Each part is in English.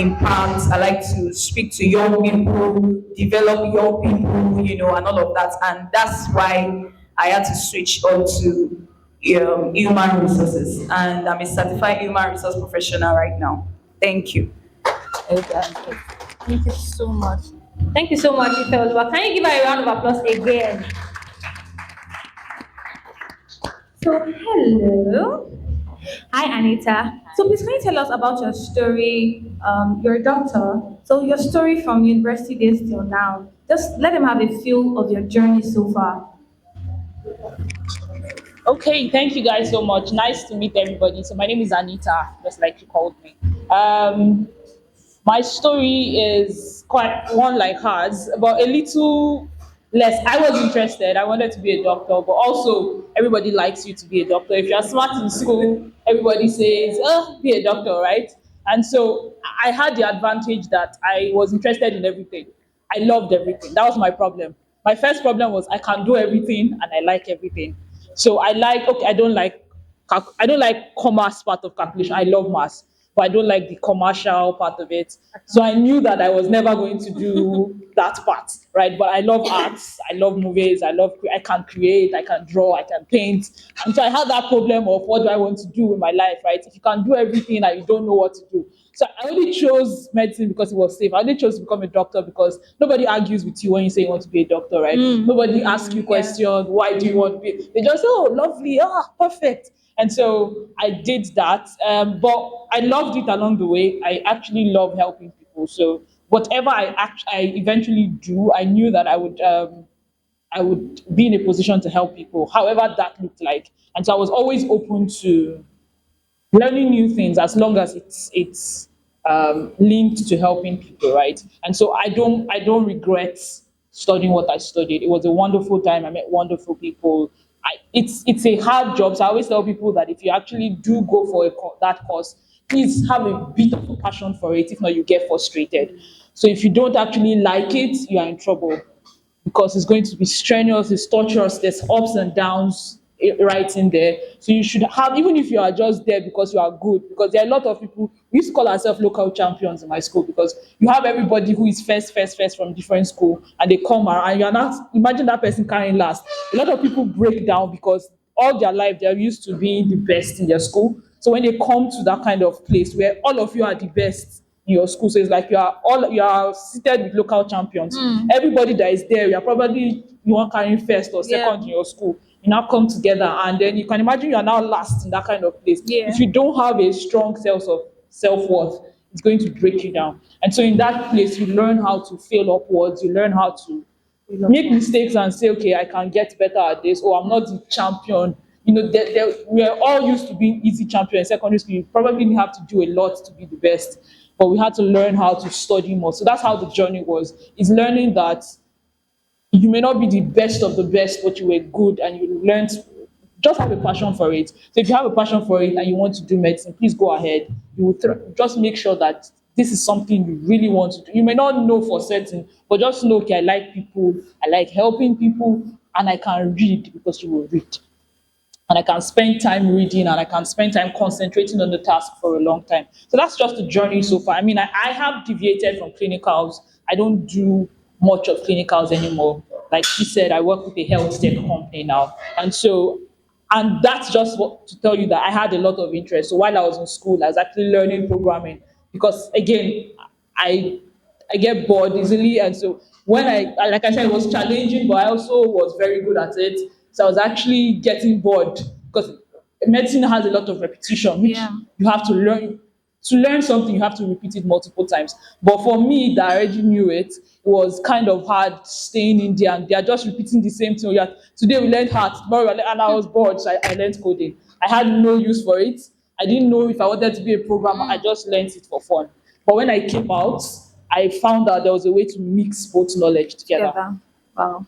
impact. I like to speak to young people, develop young people, and all of that. And that's why I had to switch on to human resources. And I'm a certified human resource professional right now. Thank you. Okay. Thank you so much. Thank you so much, Ifeoluwa. Can you give her a round of applause again? So, hello. Hi, Anita. So, please can you tell us about your story? You're a doctor. So, your story from university days till now. Just let them have a feel of your journey so far. Okay, thank you guys so much. Nice to meet everybody. So my name is Anita, just like you called me. Um, my story is quite one like hers, but a little less. I was interested. I wanted to be a doctor, but also everybody likes you to be a doctor. If you're smart in school, everybody says, "Oh, be a doctor," right? And so I had the advantage that I was interested in everything. I loved everything. That was my problem. My first problem was I can do everything and I like everything. So I like okay, I don't like commerce part of calculation. I love maths, but I don't like the commercial part of it. So I knew that I was never going to do that part, right? But I love arts, I love movies, I can create, I can draw, I can paint. And so I had that problem of what do I want to do with my life, right? If you can do everything and you don't know what to do. So I only chose medicine because it was safe. I only chose to become a doctor because nobody argues with you when you say you want to be a doctor, right? Nobody asks you questions. Why do you want to be? They just say, "Oh, lovely, perfect." And so I did that, but I loved it along the way. I actually love helping people. So whatever I eventually do, I knew that I would be in a position to help people, however that looked like. And so I was always open to learning new things as long as it's linked to helping people, right? And so I don't regret studying what I studied. It was a wonderful time. I met wonderful people. It's a hard job. So I always tell people that if you actually do go for that course, please have a bit of a passion for it. If not, you get frustrated. So if you don't actually like it, you are in trouble because it's going to be strenuous, it's torturous, there's ups and downs right in there. So you should have, even if you are just there because you are good, because there are a lot of people, we used to call ourselves local champions in my school because you have everybody who is first from different school and they come around and you're not, imagine that person carrying last. A lot of people break down because all their life they're used to being the best in their school. So when they come to that kind of place where all of you are the best, in your school. So it's like you are seated with local champions. Everybody that is there, you are probably you want carrying first or Yeah. second in your school. You now come together and then you can imagine you are now last in that kind of place. Yeah. If you don't have a strong sense of self-worth, it's going to break you down. And so in that place, you learn how to fail upwards, you learn how to make mistakes and say, okay, I can get better at this, or I'm not the champion. We are all used to being easy champion in secondary school. You probably didn't have to do a lot to be the best, but we had to learn how to study more. So that's how the journey was. Is learning that you may not be the best of the best, but you were good and you learned. Just have a passion for it. So if you have a passion for it and you want to do medicine, please go ahead. You will just make sure that this is something you really want to do. You may not know for certain, but just know, okay, I like people, I like helping people, and I can read because you will read. And I can spend time reading and I can spend time concentrating on the task for a long time. So that's just the journey so far. I mean, I have deviated from clinicals. I don't do much of clinicals anymore. Like she said, I work with a health tech company now. And that's just what to tell you that I had a lot of interest. So while I was in school, I was actually learning programming because again, I I get bored easily, and so when like I said, it was challenging, but I also was very good at it. So I was actually getting bored because medicine has a lot of repetition, which Yeah. you have to learn. To learn something, you have to repeat it multiple times. But for me, that I already knew it, was kind of hard staying in there, and they are just repeating the same thing. Yeah, today we learned art, tomorrow and I was bored, so I learned coding. I had no use for it. I didn't know if I wanted to be a programmer. I just learned it for fun. But when I came out, I found out there was a way to mix both knowledge together. Together. Wow.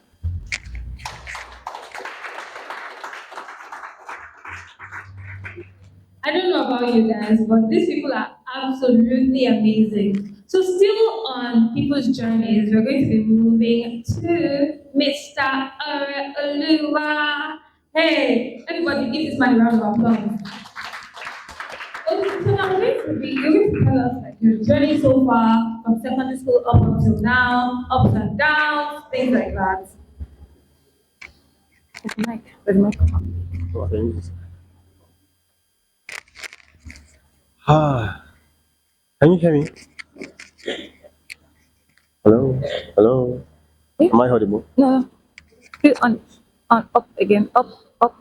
I don't know about you guys, but these people are absolutely amazing. So, still on people's journeys, we're going to be moving to Mr. Oluwa. Hey, everybody, give this man a round of applause. Okay, so now you're going to tell us like your journey so far from secondary school up until now, ups and downs, things like that. Mike, where's Mike? Ah, can you hear me? Hello? Hello? Eh? Am I audible? No, no. Still on, up again, up, up.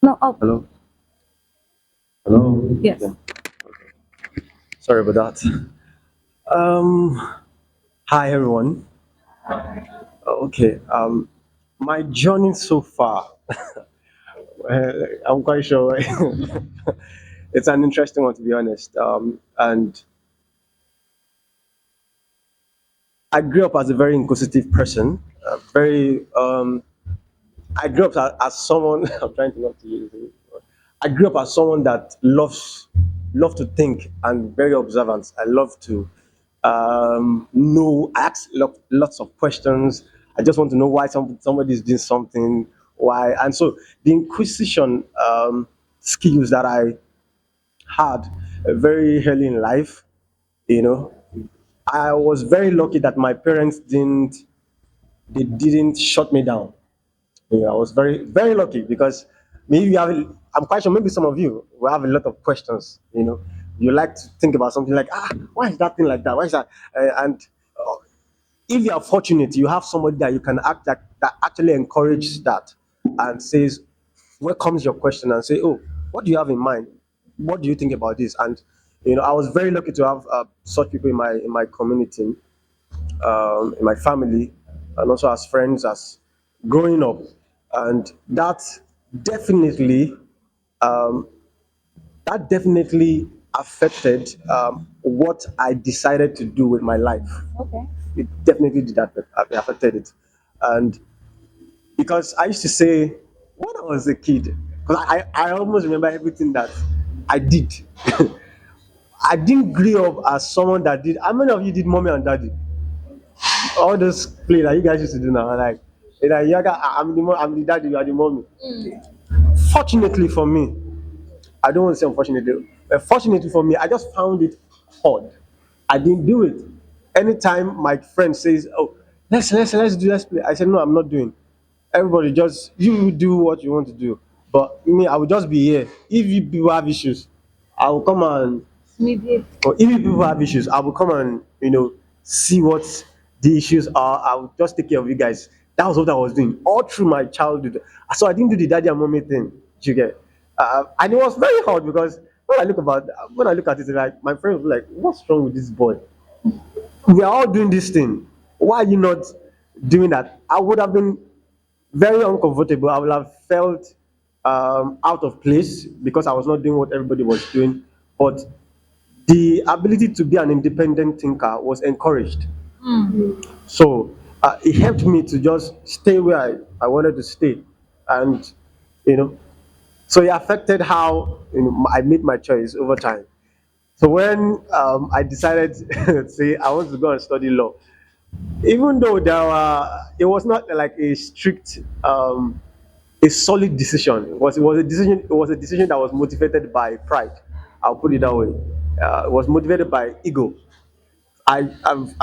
No, up. Hello? Hello? Yes. Yeah. Sorry about that. Um, Hi everyone. Okay. My journey so far, I'm quite sure it's an interesting one to be honest. And I grew up as a very inquisitive person. Very I grew up as someone. I'm trying to not to use it. I grew up as someone that love to think and very observant. I love to know. I ask lots of questions. I just want to know why somebody is doing something. Why, and so the inquisition skills that I had very early in life. You know, I was very lucky that my parents didn't shut me down. Yeah, I was very lucky because maybe you have, I'm quite sure maybe some of you will have a lot of questions. You like to think about something like, why is that thing like that? Why is that? And if you are fortunate, you have somebody that you can act that actually encourages that and says, welcomes your question and say, oh, what do you have in mind? What do you think about this? And I was very lucky to have such people in my community, in my family, and also as friends as growing up. And definitely, um, that definitely affected what I decided to do with my life. Okay. It definitely did that affected it. And because I used to say when I was a kid, because I almost remember everything that I did. I didn't grow up as someone that did. How many of you did mommy and daddy? All those play that you guys used to do now, like, Yaga, I'm the daddy, you are the mommy. Fortunately for me, I don't want to say unfortunately, but fortunately for me, I just found it hard. I didn't do it. Anytime my friend says, "Oh, let's play," I said, "No, I'm not doing." Everybody just you do what you want to do, but me, I will just be here. If you people have issues, I will come and Mediate. or if people have issues, I will come and see what the issues are. I will just take care of you guys. That was what I was doing all through my childhood. So I didn't do the daddy and mommy thing. You get, and it was very hard because when I look at it, like my friends were like, "What's wrong with this boy? We are all doing this thing. Why are you not doing that?" I would have been very uncomfortable. I would have felt out of place because I was not doing what everybody was doing. But the ability to be an independent thinker was encouraged. So it helped me to just stay where I wanted to stay. And, you know, so it affected how I made my choice over time. So when I decided, say, I want to go and study law, even though it was not like a strict, a solid decision. It was a decision that was motivated by pride. I'll put it that way. It was motivated by ego. I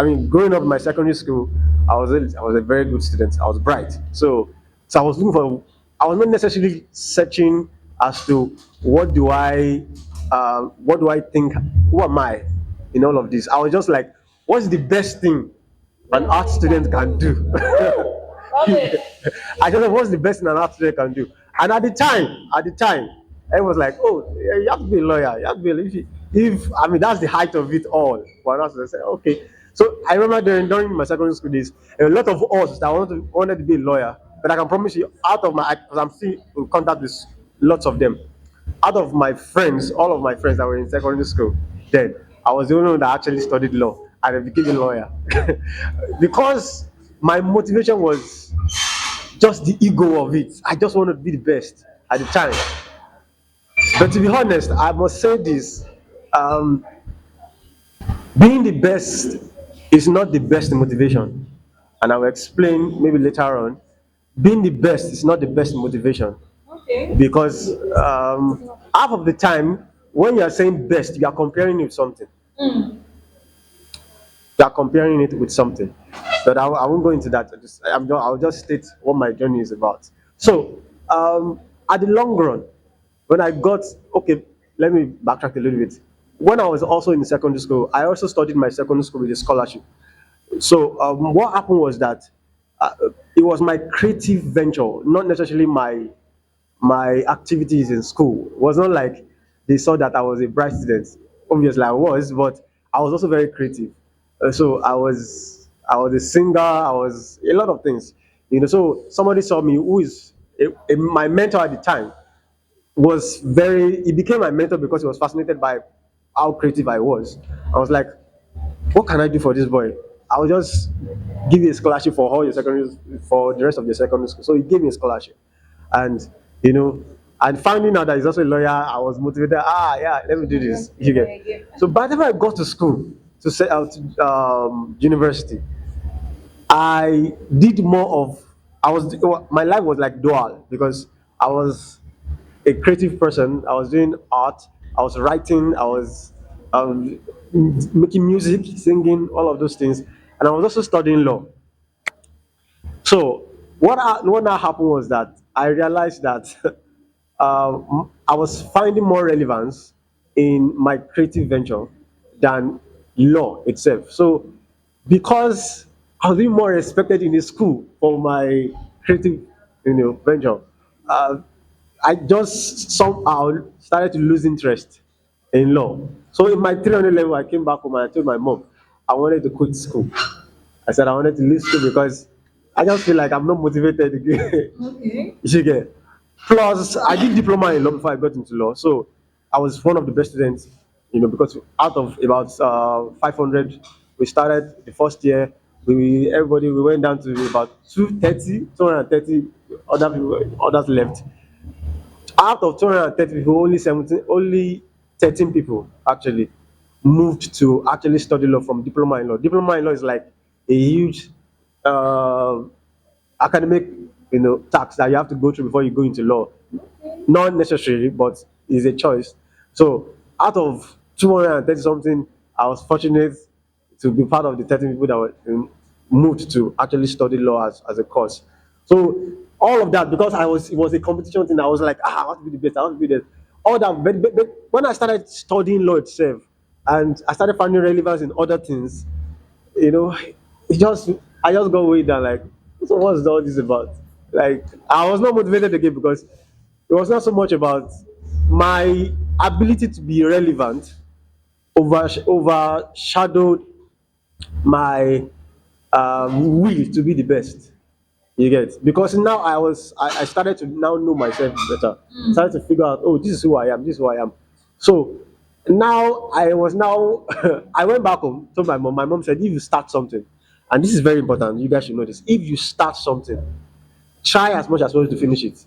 mean, growing up in my secondary school, I was a very good student. I was bright, so I was looking for. I was not necessarily searching as to what do I think, who am I in all of this. I was just like, what's the best thing an art student can do? Love it. I just said, what's the best thing an art student can do? And at the time, everyone was like, oh, yeah, you have to be a lawyer. You have to be if I mean that's the height of it all. For an art student, I said, okay. So I remember during my secondary school days, a lot of us that wanted to be a lawyer. But I can promise you, out of my, because I'm still in contact with lots of them, out of my friends, all of my friends that were in secondary school, then I was the only one that actually studied law and I became a lawyer. Because my motivation was just the ego of it. I just wanted to be the best at the time. But to be honest, I must say this: um, being the best is not the best motivation, and I will explain maybe later on. Being the best is not the best motivation Okay. because half of the time when you are saying best, you are comparing it with something. You are comparing it with something. But I won't go into that. I'll just state what my journey is about. So, at the long run, when I got, okay, let me backtrack a little bit. When I was also in secondary school, I also studied my secondary school with a scholarship. So, what happened was that uh, it was my creative venture, not necessarily my activities in school. It was not like they saw that I was a bright student. Obviously, I was, but I was also very creative. So I was a singer. I was a lot of things. So somebody saw me who is my mentor at the time was very. He became my mentor because he was fascinated by how creative I was. I was like, what can I do for this boy? I'll just give you a scholarship for all your secondary for the rest of your secondary school. So he gave me a scholarship, and you know, and finding out that he's also a lawyer, I was motivated. Yeah, let me do this. You get. So by the time I got to school to set out university, I did more of. My life was like dual because I was a creative person. I was doing art. I was writing. I was um, making music, singing, all of those things, and I was also studying law. So what now happened was that I realized that I was finding more relevance in my creative venture than law itself. So because I was being more respected in the school for my creative, venture, uh, I just somehow started to lose interest in law. So in my 300 level, I came back home and I told my mom I wanted to quit school. I said I wanted to leave school because I just feel like I'm not motivated again. Okay. You get. Plus, I did diploma in law before I got into law, so I was one of the best students. Because out of about 500, we started the first year. We went down to about 230. Other people, others left. Out of 230 people, only 13 people actually moved to actually study law from diploma in law. Diploma in law is like a huge uh, academic, tax that you have to go through before you go into law. Not necessary, but is a choice. So out of 230 something, I was fortunate to be part of the 13 people that were moved to actually study law as a course. So all of that because it was a competition thing. I was like, I want to be the best. I want to be the all that. But when I started studying law itself, and I started finding relevance in other things, you know, it just I just got weighed down like, so what's all this about? Like I was not motivated again because it was not so much about my ability to be relevant overshadowed my will to be the best. You get because now I started to now know myself better. Started to figure out, oh, this is who I am. This is who I am. So now I went back home. Told my mom. My mom said, if you start something, and this is very important, you guys should know this. If you start something, try as much as possible to finish it.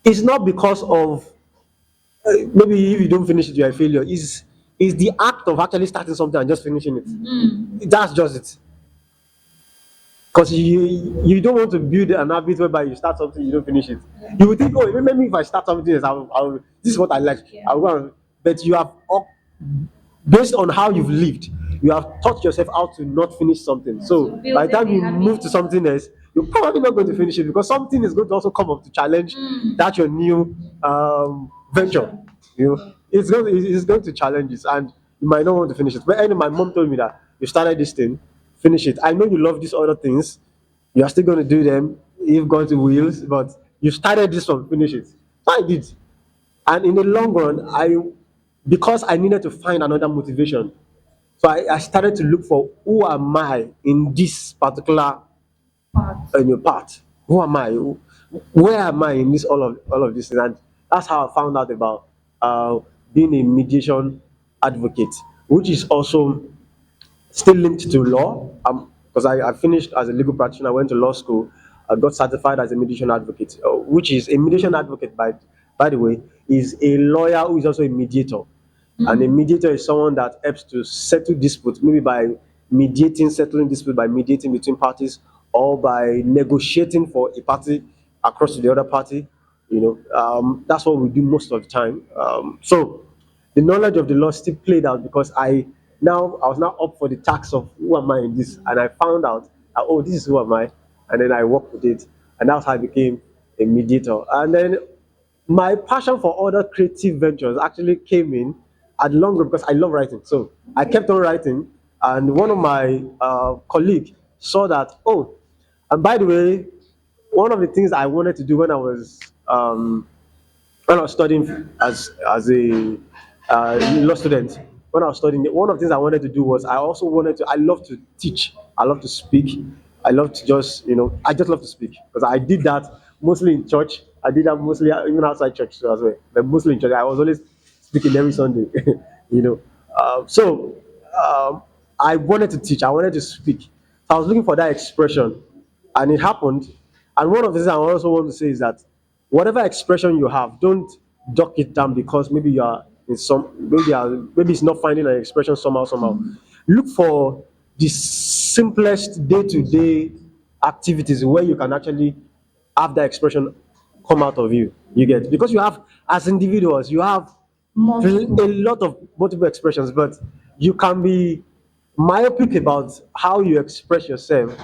It's not because of maybe if you don't finish it, you're a failure. Is the act of actually starting something and just finishing it. That's just it. Because you don't want to build an habit whereby you start something you don't finish it. You will think, oh, maybe if I start something else, this is what I like. I'll go and, but you have based on how you've lived, you have taught yourself how to not finish something. So by the time you move to something else, you're probably not going to finish it because something is going to also come up to challenge that your new venture. It's going to challenge it, and you might not want to finish it. But anyway, my mom told me that you started this thing, finish it. I know you love these other things, you are still going to do them if gone to wheels, but you started this one, finish it. So I did. And in the long run, because I needed to find another motivation, so I started to look for who am I in this particular part. Who am I? Where am I in this all of this? And that's how I found out about uh, being a mediation advocate, which is also still linked to law. Because I finished as a legal practitioner, I went to law school, I got certified as a mediation advocate, which is a mediation advocate, by the way, is a lawyer who is also a mediator. And a mediator is someone that helps to settle disputes, maybe by settling disputes by mediating between parties or by negotiating for a party across to the other party. That's what we do most of the time. So the knowledge of the law still played out because I was now up for the task of who am I in this, and I found out that, oh, this is who am I, and then I worked with it, and that's how I became a mediator. And then my passion for other creative ventures actually came in at long run because I love writing. So I kept on writing, and one of my colleague saw that. Oh, and by the way, one of the things I wanted to do when I was studying as a law student, when I was studying, one of the things I wanted to do was I love to teach, I love to speak, I love to I just love to speak because I did that mostly in church. I did that mostly even outside church too as well, but mostly in church. I was always speaking every Sunday, you know. So I wanted to teach, I wanted to speak. So I was looking for that expression, and it happened. And one of the things I also want to say is that whatever expression you have, don't duck it down because maybe you are in some maybe it's not finding an expression somehow. Look for the simplest day-to-day activities where you can actually have that expression come out of you. You get, because you have, as individuals, you have a lot of multiple expressions, but you can be myopic about how you express yourself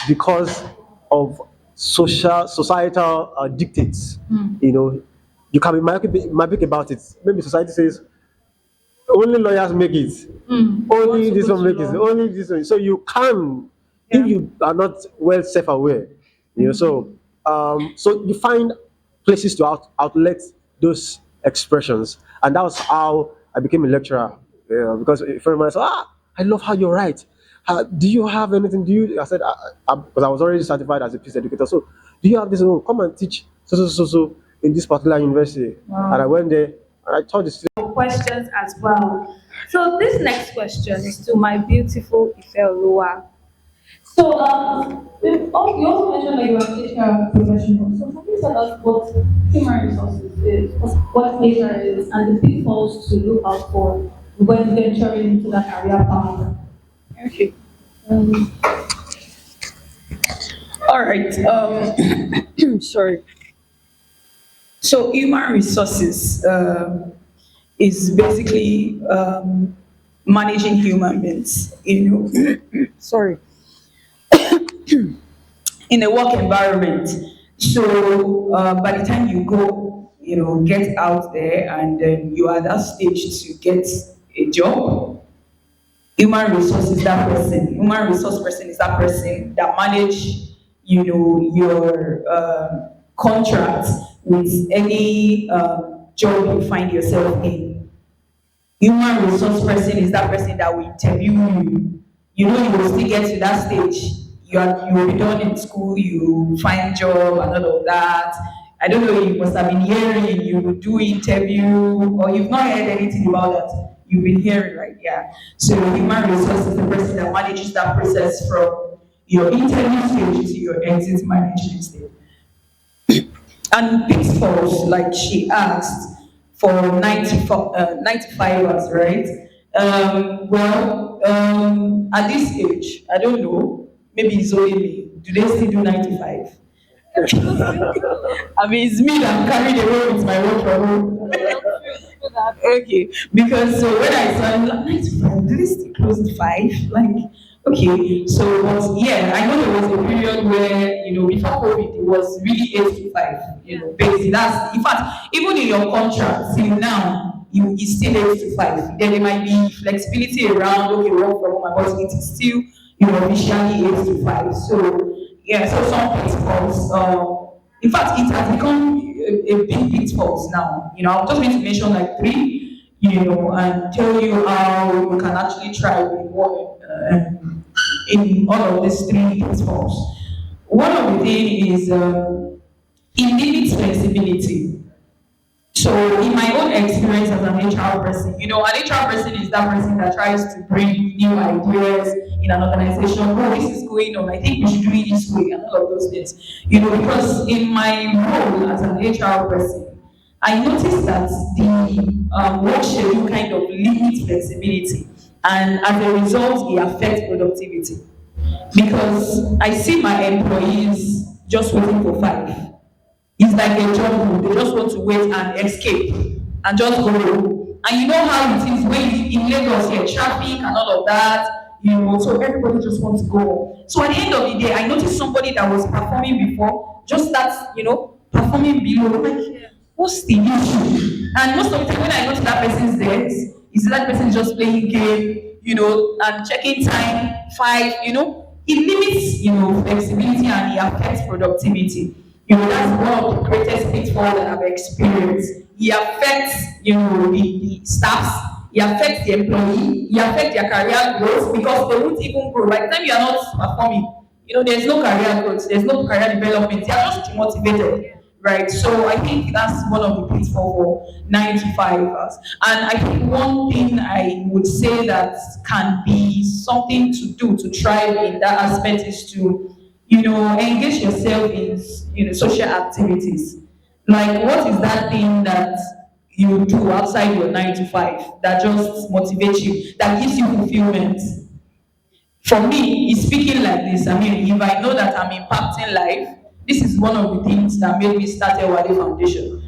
because of societal dictates. You know, you can be myopic about it. Maybe society says only lawyers make it, only this one make it, only this one. So you can, if you are not well self-aware, so you find places to outlet those expressions, and that was how I became a lecturer. Because a friend of mine said, I love how you write. Do you have anything? Do you? I said, because I was already certified as a peace educator. So, do you have this? Oh, come and teach so in this particular university. And I went there and I taught the students. Questions as well. So this next question is to my beautiful Ife. So, you also mentioned that you are an HR professional. So, can you tell us what human resources is, what HR is, and the pitfalls to look out for when venturing into that career path? Okay. All right. Sorry. So human resources is basically managing human beings. Sorry. In a work environment. So by the time you go, get out there and you are at that stage to get a job, human resource person is that person that manage, your contract with any job you find yourself in. Human resource person is that person that will interview you. You will still get to that stage. You will be done in school, you find job and all of that. I don't know, you must have been hearing, you will do interview, or you've not heard anything about that. You've been hearing, right? Yeah. So human resource is the person that manages that process from your interview stage to your exit management stage. And pitfalls, like she asked, for 95 hours, right? At this age, I don't know, maybe it's only me. Do they still do 95? I mean, it's me that carried the road with my work from home. Okay, because so when I saw him, like 95, do they still close at 5? Like, okay, so but yeah, I know there was a period where, before COVID, it was really 8 to 5, basically. That's, in fact, even in your contract, till now, it's still 8 to 5. Then there might be flexibility around, okay, work from home, but it is still, officially 8 to 5. So, yeah, so some pitfalls, in fact, it has become a big pitfalls now. I'm just going to mention like three, and tell you how you can actually try in all of these three pitfalls. One of the things is it limits flexibility. So, in my own experience as an HR person, an HR person is that person that tries to bring new ideas in an organization. Oh, this is going on. I think we should do it this way, and all of those things. Because in my role as an HR person, I noticed that the work schedule kind of limits flexibility, and as a result, it affects productivity. Because I see my employees just waiting for 5. It's like a jungle. They just want to wait and escape and just go. And you know how it is when you in Lagos here, traffic and all of that, so everybody just wants to go. So at the end of the day, I noticed somebody that was performing before just starts, performing below. I'm like, what's the issue? And most of the time when I go to that person's desk, is that person just playing game, and checking time, five, it limits, flexibility and it affects productivity. That's one of the greatest pitfalls that I've experienced. It affects, the staffs, it affects the employee, it affects their career growth because they won't even grow. By the time you are not performing, there's no career growth, there's no career development, they are just demotivated. Right, so I think that's one of the pitfalls for 9 to 5 hours. And I think one thing I would say that can be something to do to thrive in that aspect is to, engage yourself in, social activities. Like, what is that thing that you do outside your 9 to 5 that just motivates you, that gives you fulfillment? For me, it's speaking like this. I mean, if I know that I'm impacting life, this is one of the things that made me start Ewale Foundation.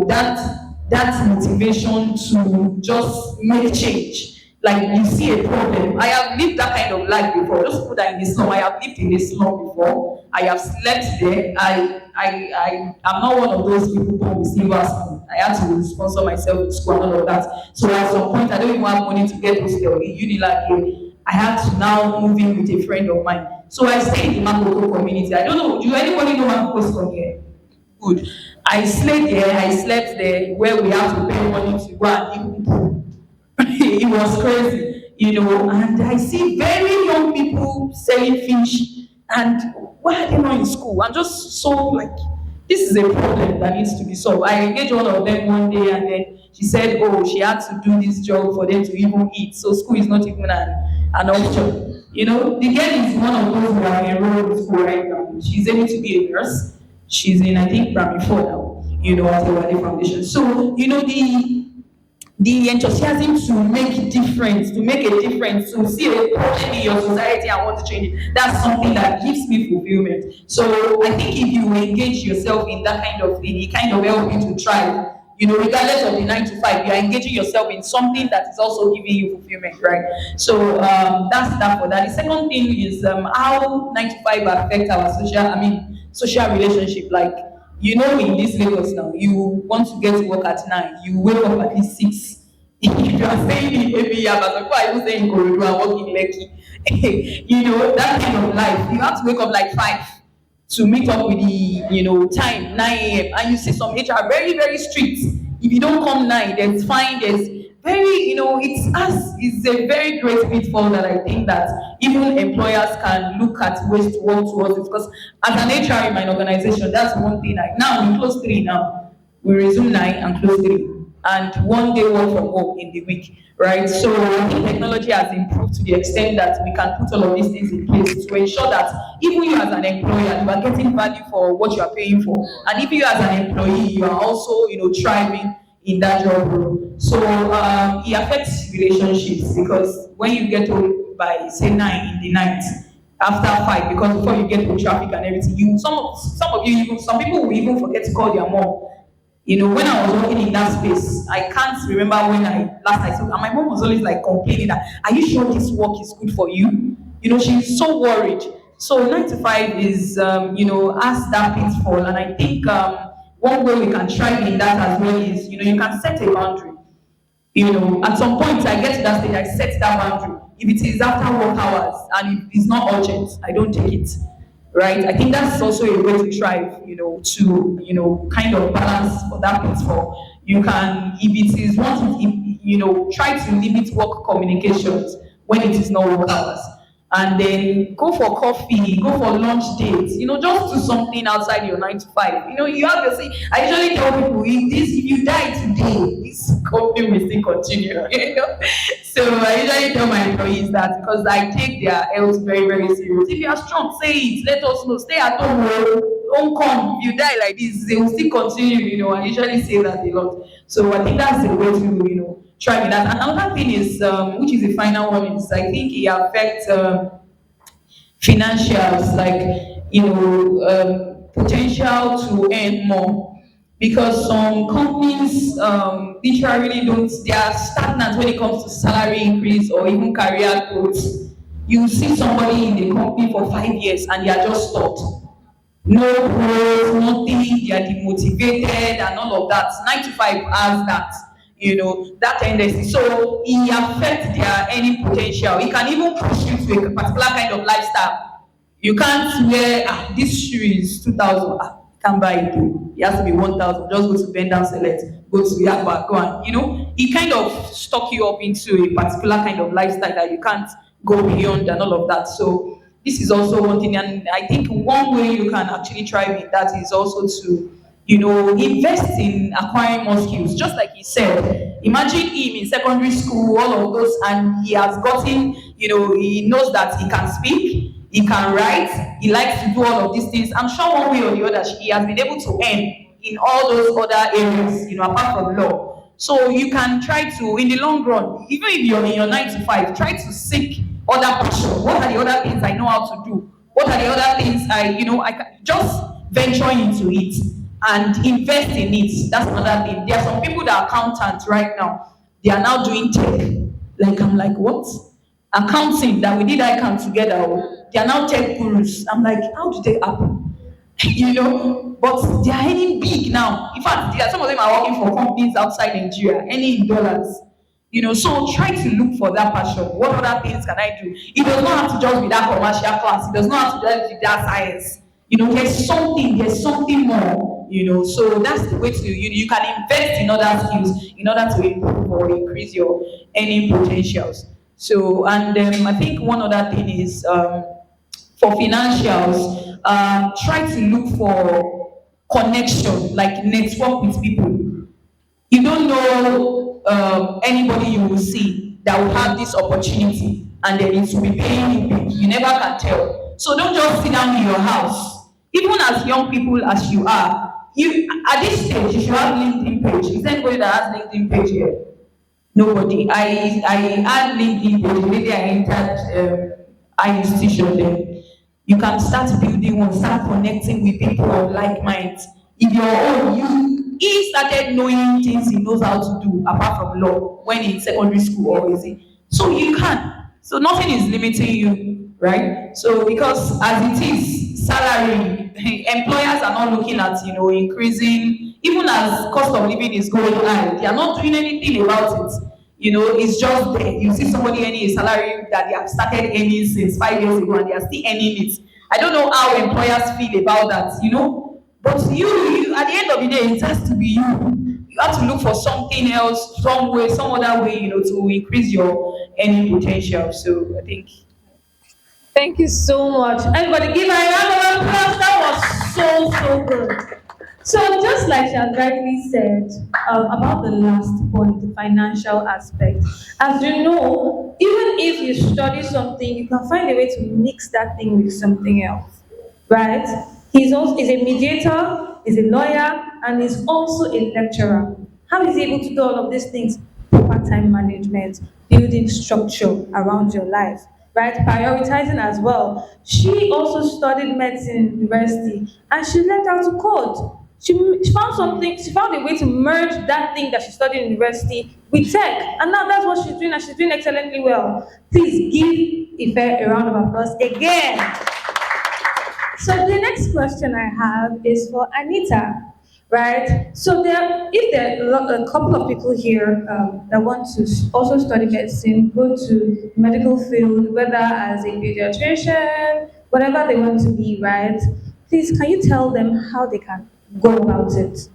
That motivation to just make change. Like, you see a problem. I have lived that kind of life before. Just put that in the slum. I have lived in the slum before. I have slept there. I'm not one of those people who receive us. I had to sponsor myself in school and all of that. So at some point, I don't even have money to get to the Unilag here. I had to now move in with a friend of mine. So I stayed in the Makoko community. I don't know, do anybody know Makoko from here? Good. I stayed there, I slept there, where we have to pay money to go and eat people. It was crazy, and I see very young people selling fish, and why are they not in school? I'm just so like, this is a problem that needs to be solved. I engaged one of them one day, and then she said, oh, she had to do this job for them to even eat. So school is not even an option. The girl is one of those who are enrolled in school right now. She's able to be a nurse. She's in, I think, primary 4 now, at the Wadi Foundation. So, the enthusiasm to make difference, to make a difference, to see a problem in your society and want to change it, that's something that gives me fulfillment. So I think if you engage yourself in that kind of thing, it kind of helps you to thrive. Regardless of the 9 to 5, you are engaging yourself in something that is also giving you fulfillment, right? So that's that for that. The second thing is how 9 to 5 affect our social relationship. Like, in this Lagos now, you want to get to work at 9, you wake up at least 6. If you are saying in maybe Yabasoko, I even say in Korodu and work in Lekki, that kind of life, you have to wake up like 5 to meet up with the time 9 a.m. and you see some HR very very strict. If you don't come 9, there's fine. There's very it's a very great pitfall that I think that even employers can look at ways to work towards it. Because as an HR in my organization, that's one thing. Now we close 3 now. We resume 9 and close 3, and one day work from home in the week, right? So I think technology has improved to the extent that we can put all of these things in place to ensure that even you as an employer, you are getting value for what you are paying for, and even you as an employee, you are also, thriving in that job role. So it affects relationships because when you get home by say 9 in the night, after 5, because before you get to traffic and everything, some of you, even some people will even forget to call their mom. When I was working in that space, I can't remember when I saw, and my mom was always like complaining that, are you sure this work is good for you? She's so worried. So 9 to 5 is, has that pitfall, and I think one way we can try in that as well is, you can set a boundary. At some point I get to that stage, I set that boundary. If it is after work hours and if it's not urgent, I don't take it. Right? I think that's also a way to thrive, to, kind of balance for that pitfall. You can, if it is wanting, try to limit work communications when it is not work hours. And then go for coffee, go for lunch dates, just do something outside your 9 to 5. You have to say, I usually tell people, if you die today, this company will still continue, So I usually tell my employees that because I take their health very, very serious. If you are strong, say it, let us know, stay at home, don't come. If you die like this, they will still continue, I usually say that a lot. So I think that's the way to, try with that. And another thing is, which is the final one, is I think it affects financials, like potential to earn more because some companies literally don't, they are stagnant when it comes to salary increase or even career growth. You see somebody in the company for 5 years and they are just stopped, no growth, nothing, they are demotivated and all of that. 9 to 5 has that, that tendency. So it affects their earning potential. It can even push you to a particular kind of lifestyle. You can't wear, this shoe is 2,000, can't buy it too. It has to be 1,000. Just go to bend down select, go to Yakha, go and, it kind of stock you up into a particular kind of lifestyle that you can't go beyond and all of that. So this is also one thing, and I think one way you can actually thrive in that is also to, invest in acquiring more skills. Just like he said, imagine him in secondary school, all of those, and he has gotten, he knows that he can speak, he can write, he likes to do all of these things. I'm sure one way or the other, he has been able to earn in all those other areas, apart from law. So you can try to, in the long run, even if you're in your 9 to 5, try to seek other passion. What are the other things I know how to do? What are the other things I can just venture into it and invest in it. That's another thing. There are some people that are accountants right now. They are now doing tech. Like I'm like, what? Accounting that we did icon together. Oh. They are now tech gurus. I'm like, how did they happen? But they are earning big now. In fact, some of them are working for companies outside Nigeria, earning in dollars. So try to look for that passion. What other things can I do? It does not have to just be that commercial class. It does not have to just be that science. There's something more. So that's the way to, you can invest in other skills in order to improve or increase your earning potentials. So, and I think one other thing is for financials, try to look for connection, like network with people. You don't know anybody you will see that will have this opportunity and then it will be paying you big. You never can tell. So don't just sit down in your house. Even as young people as you are, you at this stage you should have LinkedIn page. Is there anybody that has LinkedIn page here? Nobody. I had LinkedIn page. Maybe I entered I institution then. You can start building one, start connecting with people of like minds. If you're old, he started knowing things he knows how to do apart from law when in secondary school or is it? So you can. So nothing is limiting you, right? So because as it is, salary, employers are not looking at increasing, even as cost of living is going high, they are not doing anything about it. It's just there. You see somebody earning a salary that they have started earning since 5 years ago and they are still earning it. I don't know how employers feel about that. But you at the end of the day, it has to be you. You have to look for something else, some way, some other way, to increase your earning potential. So I think. Thank you so much. Everybody give her a round of applause. That was so good. So just like she has rightly said about the last point, the financial aspect. As you know, even if you study something, you can find a way to mix that thing with something else, right? He's a mediator, he's a lawyer, and he's also a lecturer. How is he able to do all of these things? Proper time management, building structure around your life, right? Prioritizing as well. She also studied medicine in university and she learned how to code. She found something, she found a way to merge that thing that she studied in university with tech. And now that's what she's doing and she's doing excellently well. Please give Ife a round of applause again. So the next question I have is for Anita, right? So if there are a couple of people here that want to also study medicine, go to medical field, whether as a pediatrician, whatever they want to be, right? Please, can you tell them how they can go about it?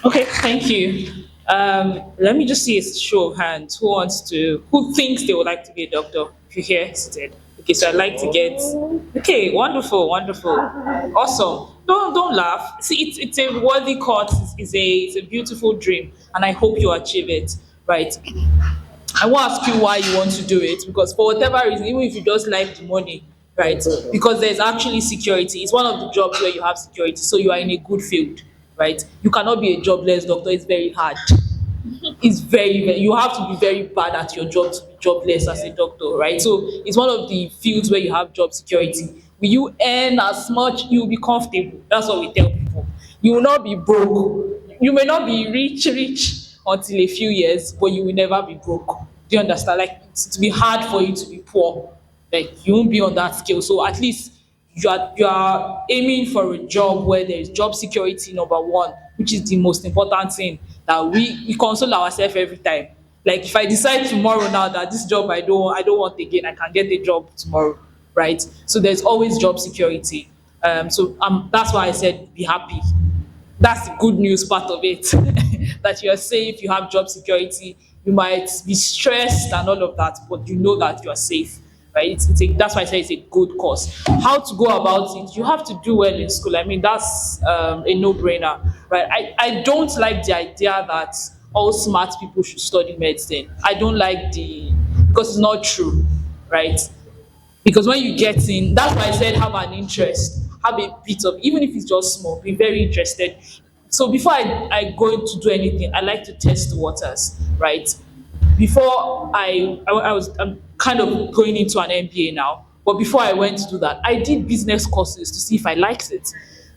Okay, thank you. Let me just see a show of hands. Who thinks they would like to be a doctor? If you're here seated. Okay, so I'd like to get. Okay, wonderful, wonderful, awesome. Don't laugh. See, it's a worthy cause. It's a beautiful dream, and I hope you achieve it. Right. I won't ask you why you want to do it because for whatever reason, even if you just like the money, right? Because there's actually security. It's one of the jobs where you have security, so you are in a good field, right? You cannot be a jobless doctor. It's very hard. It's very you have to be very bad at your job to be jobless as a doctor, right? So it's one of the fields where you have job security. Will you earn as much? You'll be comfortable. That's what we tell people. You will not be broke. You may not be rich until a few years, but you will never be broke. Do you understand? Like to be hard for you to be poor. Like you won't be on that scale. So at least you are aiming for a job where there is job security, number one, which is the most important thing that we console ourselves every time. Like if I decide tomorrow now that this job I don't want again, I can get a job tomorrow, right? So there's always job security. So that's why I said be happy. That's the good news part of it. That you're safe, you have job security. You might be stressed and all of that, but you know that you're safe, right? That's why I say it's a good course. How to go about it? You have to do well in school. I mean, that's a no-brainer, right? I don't like the idea that all smart people should study medicine. I don't like because it's not true, right? Because when you get in, that's why I said have an interest, have a bit of, even if it's just small, be very interested. So before I go to do anything, I like to test the waters, right? Before I'm kind of going into an MBA now, but before I went to do that, I did business courses to see if I liked it.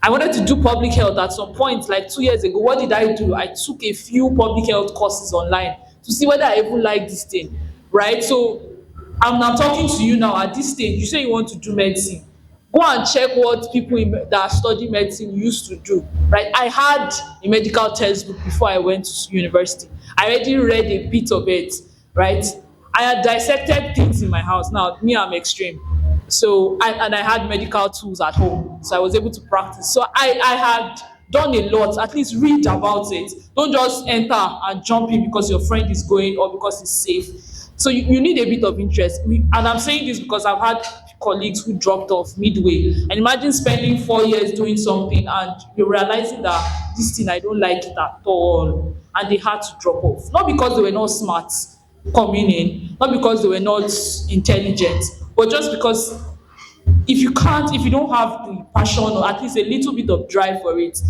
I wanted to do public health at some point, like 2 years ago. What did I do? I took a few public health courses online to see whether I even like this thing, right? So I'm talking to you now at this stage. You say you want to do medicine. Go and check what people that study medicine used to do, right? I had a medical textbook before I went to university. I already read a bit of it, right? I had dissected things in my house. Now, me, I'm extreme. And I had medical tools at home. So I was able to practice. So I had done a lot. At least read about it. Don't just enter and jump in because your friend is going or because it's safe. So you need a bit of interest. And I'm saying this because I've had colleagues who dropped off midway. And imagine spending 4 years doing something and you're realizing that this thing, I don't like it at all. And they had to drop off. Not because they were not smart coming in, not because they were not intelligent, but just because if you don't have the passion or at least a little bit of drive for it,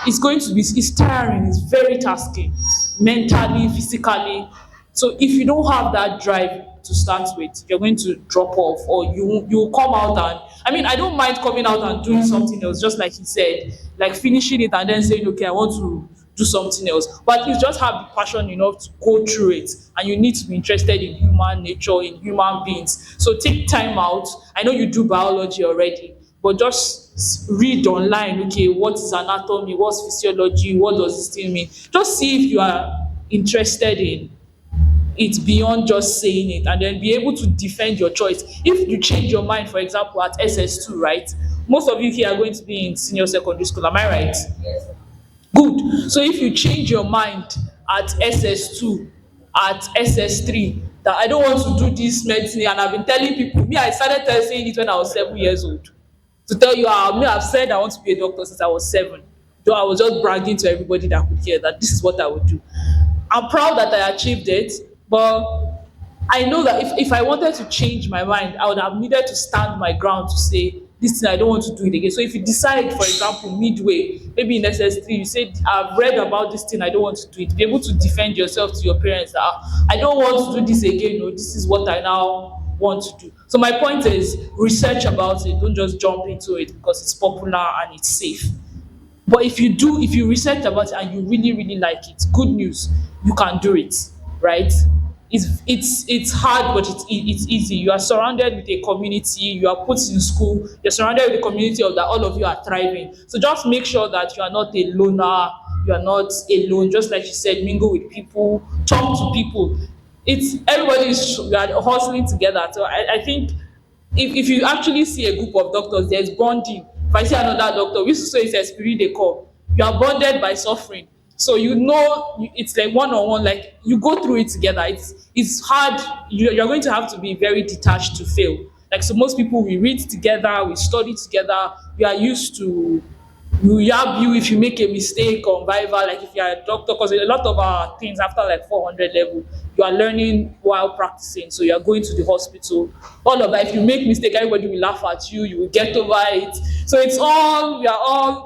it's tiring, it's very tasking, mentally, physically. So if you don't have that drive to start with, you're going to drop off or you come out and I mean I don't mind coming out and doing something else, just like he said, like finishing it and then saying, okay, I want to do something else. But you just have the passion enough to go through it, and you need to be interested in human nature, in human beings. So take time out. I know you do biology already, but just read online. Okay, what is anatomy? What's physiology? What does this thing mean? Just see if you are interested in it beyond just saying it, and then be able to defend your choice. If you change your mind, for example, at SS2, right? Most of you here are going to be in senior secondary school. Am I right? Good. So if you change your mind at SS2, at SS3, that I don't want to do this medicine, and I've been telling people, me, I started saying it when I was 7 years old. To tell you, I've said I want to be a doctor since I was 7. Though I was just bragging to everybody that could hear that this is what I would do. I'm proud that I achieved it, but I know that if I wanted to change my mind, I would have needed to stand my ground to say, this thing, I don't want to do it again. So if you decide, for example, midway, maybe in SS3, you said, I've read about this thing, I don't want to do it. Be able to defend yourself to your parents that I don't want to do this again, no, this is what I now want to do. So my point is research about it. Don't just jump into it because it's popular and it's safe. But if you research about it and you really, really like it, good news, you can do it, right? It's hard, but it's easy. You are surrounded with a community. You are put in school. You're surrounded with a community of that all of you are thriving. So just make sure that you are not a loner. You are not alone. Just like you said, mingle with people, talk to people. It's everybody is we are hustling together. So I think if you actually see a group of doctors, there's bonding. If I see another doctor, we used to say it's a spirit they call. You are bonded by suffering. So it's like one on one, like you go through it together. It's hard. You're going to have to be very detached to fail. Like so most people we read together, we study together, we are used to will yab you if you make a mistake on Viva, like if you're a doctor, because a lot of our things after like 400 level, you are learning while practicing. So you are going to the hospital. All of that, if you make mistake, everybody will laugh at you, you will get over it. So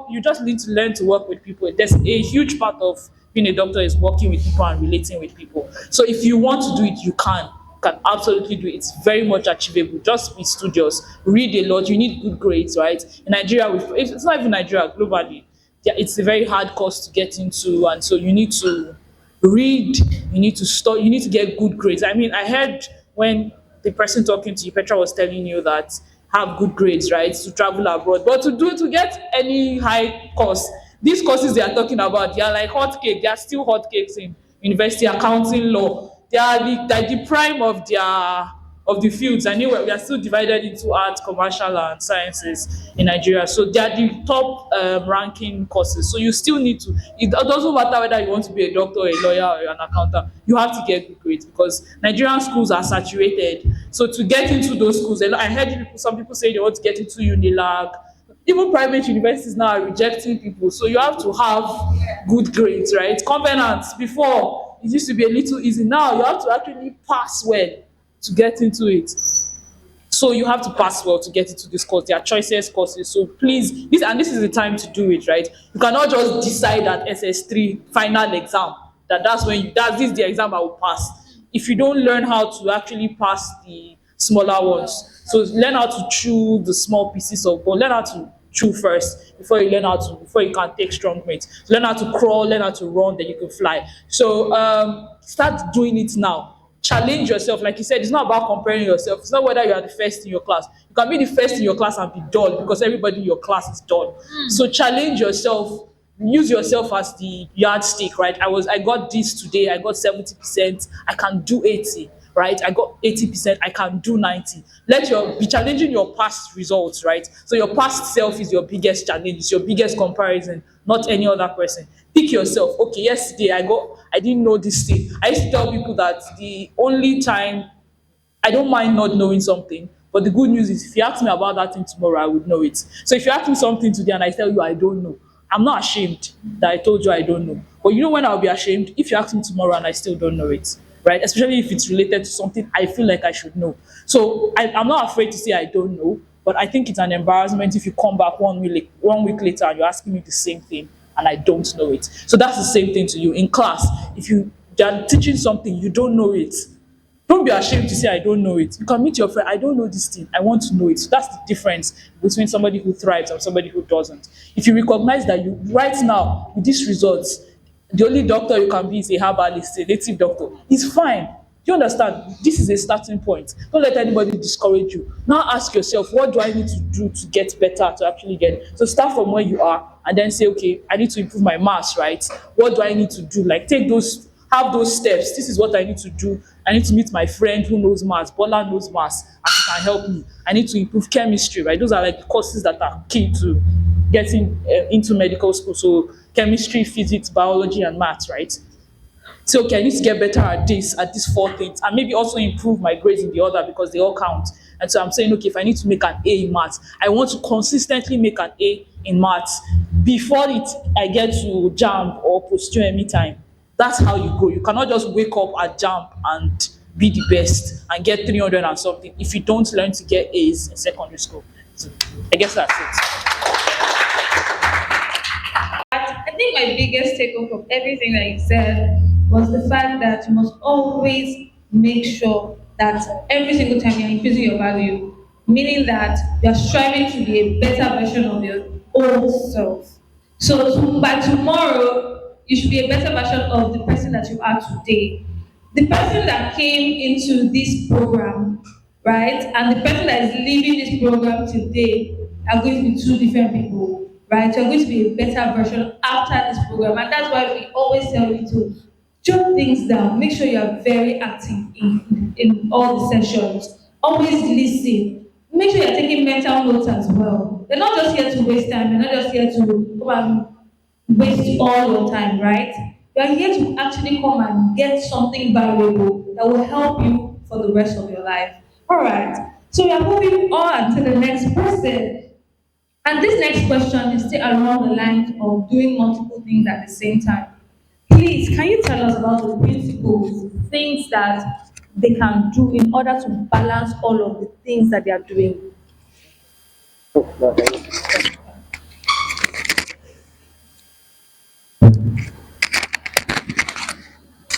you just need to learn to work with people. There's a huge part of being a doctor is working with people and relating with people. So if you want to do it, you can. can absolutely do it. It's very much achievable. Just be studious, read a lot. You need good grades, right? In Nigeria, it's not even Nigeria, globally, yeah, it's a very hard course to get into, and so you need to read, you need to study, you need to get good grades. I mean, I heard when the person talking to you, Petra, was telling you that have good grades, right, to travel abroad. But to get any high course, these courses they are talking about, they are like hot cake. They are still hot cakes in university, accounting, law. They're the prime of the fields. I know we are still divided into arts, commercial, and sciences in Nigeria. So they are the top ranking courses. So you still need to. It doesn't matter whether you want to be a doctor, a lawyer, or an accountant. You have to get good grades because Nigerian schools are saturated. So to get into those schools, I heard some people say they want to get into Unilag. Even private universities now are rejecting people. So you have to have good grades, right? Covenants before it used to be a little easy. Now you have to actually pass well to get into it. So you have to pass well to get into this course. There are choices courses. So please, this is the time to do it, right? You cannot just decide at SS3 final exam that's when this is the exam I will pass. If you don't learn how to actually pass the smaller ones, so learn how to chew the small pieces of bone. Learn how to chew first before you can take strong mates. Learn how to crawl, learn how to run, then you can fly. So start doing it now. Challenge yourself. Like you said, it's not about comparing yourself. It's not whether you are the first in your class. You can be the first in your class and be dull because everybody in your class is dull. So challenge yourself. Use yourself as the yardstick, right? I got this today. I got 70%. I can do 80, right? I got 80%. I can do 90. Be challenging your past results, right? So your past self is your biggest challenge. It's your biggest comparison, not any other person. Pick yourself. Okay, yesterday I didn't know this thing. I used to tell people that the only time I don't mind not knowing something, but the good news is if you ask me about that thing tomorrow, I would know it. So if you ask me something today and I tell you I don't know, I'm not ashamed that I told you I don't know. But you know when I'll be ashamed? If you ask me tomorrow and I still don't know it, right? Especially if it's related to something I feel like I should know. So I'm not afraid to say I don't know, but I think it's an embarrassment if you come back 1 week later and you're asking me the same thing and I don't know it. So that's the same thing to you in class. If they're teaching something, you don't know it, don't be ashamed to say I don't know it. You can meet your friend, I don't know this thing, I want to know it. So that's the difference between somebody who thrives and somebody who doesn't. If you recognize that you right now with these results, the only doctor you can be is a herbalist, a native doctor, it's fine. Do you understand? This is a starting point. Don't let anybody discourage you. Now ask yourself, what do I need to do to get better, to actually get it? So start from where you are and then say, okay, I need to improve my maths, right? What do I need to do? Like have those steps. This is what I need to do. I need to meet my friend who knows maths. Bola knows maths and she can help me. I need to improve chemistry, right? Those are like the courses that are key to getting into medical school. So chemistry, physics, biology, and maths, right? Say, okay, I need to get better at these four things, and maybe also improve my grades in the other because they all count. And so I'm saying, okay, if I need to make an A in maths, I want to consistently make an A in maths before I get to jump or post any time. That's how you go. You cannot just wake up at jump and be the best and get 300 and something if you don't learn to get A's in secondary school. So I guess that's it. I think my biggest takeaway from everything that you said was the fact that you must always make sure that every single time you're increasing your value, meaning that you're striving to be a better version of your old self. So by tomorrow, you should be a better version of the person that you are today. The person that came into this program, right, and the person that is leaving this program today are going to be two different people, right? You're going to be a better version after this program, and that's why we always tell you to jot things down. Make sure you are very active in all the sessions. Always listen. Make sure you're taking mental notes as well. They're not just here to waste time. They're not just here to come and waste all your time, right? You are here to actually come and get something valuable that will help you for the rest of your life. All right. So we are moving on to the next person. And this next question is still along the lines of doing multiple things at the same time. Please, can you tell us about the principles, things that they can do in order to balance all of the things that they are doing?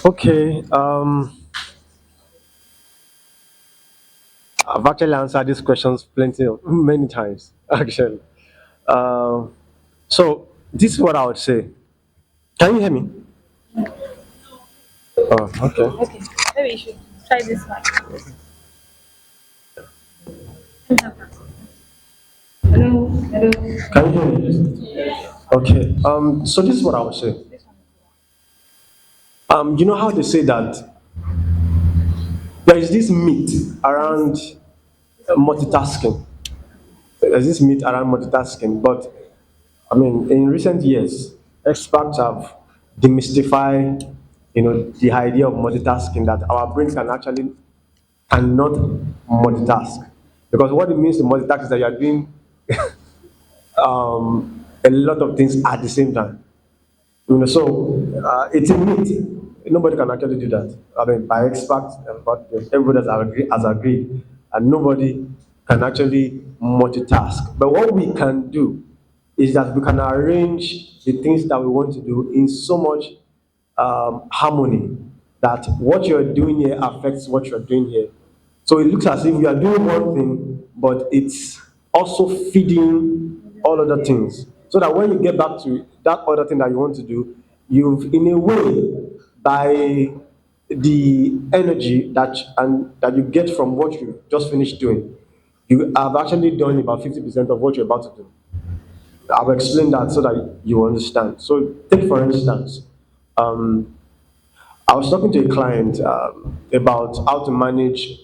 Okay. I've actually answered these questions many times, actually. Um, so this is what I would say. Can you hear me? Oh, okay. Okay, maybe you should try this one. Hello, hello. Can you hear me? Okay. So this is what I would say. You know how they say that there is this myth around multitasking. There's this myth around multitasking, but I mean, in recent years, experts have demystified, the idea of multitasking, that our brain cannot multitask. Because what it means to multitask is that you are doing a lot of things at the same time. So it's a myth. Nobody can actually do that. I mean, by experts, but everybody has agreed, and nobody can actually multitask. But what we can do is that we can arrange the things that we want to do in so much harmony that what you're doing here affects what you're doing here. So it looks as if you are doing one thing, but it's also feeding all other things. So that when you get back to that other thing that you want to do, you've, in a way, by the energy that you get from what you just finished doing, you have actually done about 50% of what you're about to do. I'll explain that so that you understand. So, take for instance, um, I was talking to a client about how to manage.